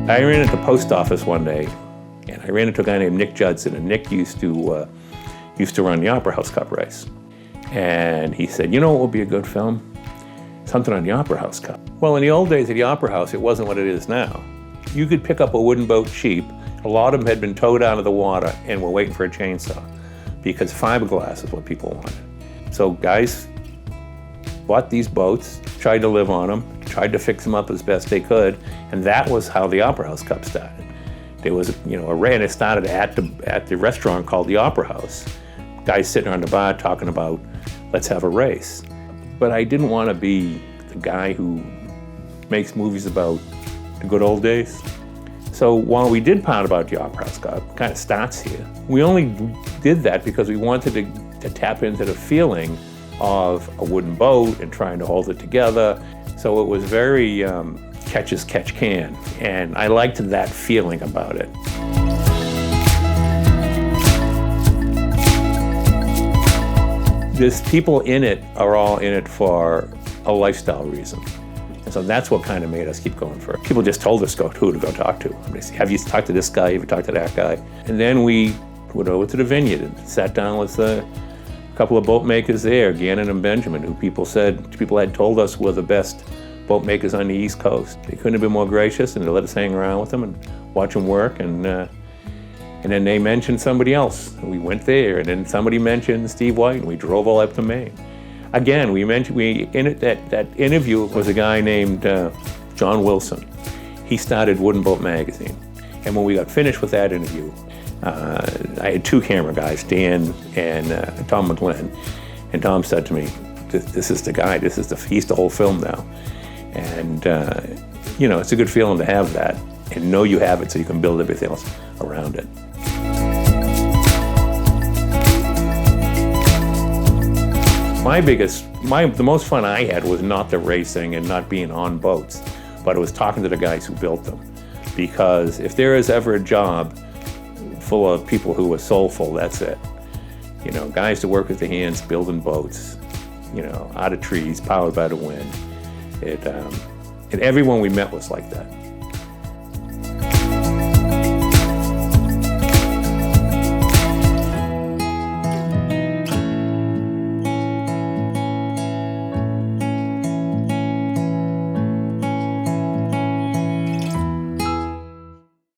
I ran into the post office one day, and I ran into a guy named Nick Judson, and Nick used to run the Opera House Cup race. And he said, you know what would be a good film? Something on the Opera House Cup. Well, in the old days at the Opera House, it wasn't what it is now. You could pick up a wooden boat cheap. A lot of them had been towed out of the water and were waiting for a chainsaw because fiberglass is what people wanted. So guys bought these boats, tried to live on them, tried to fix them up as best they could, and that was how the Opera House Cup started. There was, a race, and it started at the restaurant called the Opera House. Guys sitting on the bar talking about, let's have a race. But I didn't want to be the guy who makes movies about the good old days. So while we did part about the Opera House Cup, it kind of starts here. We only did that because we wanted to tap into the feeling of a wooden boat and trying to hold it together. So it was very catch as catch can, and I liked that feeling about it. These people in it are all in it for a lifestyle reason. And so that's what kind of made us keep going for it. People just told us who to go talk to. They say, have you talked to this guy? Have you talked to that guy? And then we went over to the vineyard and sat down with a couple of boat makers there, Gannon and Benjamin, who people had told us were the best boat makers on the East Coast. They couldn't have been more gracious, and they let us hang around with them and watch them work. And then they mentioned somebody else. We went there, and then somebody mentioned Steve White, and we drove all up to Maine. Again, that interview was a guy named John Wilson. He started Wooden Boat Magazine. And when we got finished with that interview, I had two camera guys, Dan and Tom McGlynn. And Tom said to me, this is the guy, he's the whole film now. And, it's a good feeling to have that and know you have it so you can build everything else around it. The most fun I had was not the racing and not being on boats, but it was talking to the guys who built them. Because if there is ever a job full of people who are soulful, that's it. Guys that work with their hands building boats, out of trees, powered by the wind. And everyone we met was like that.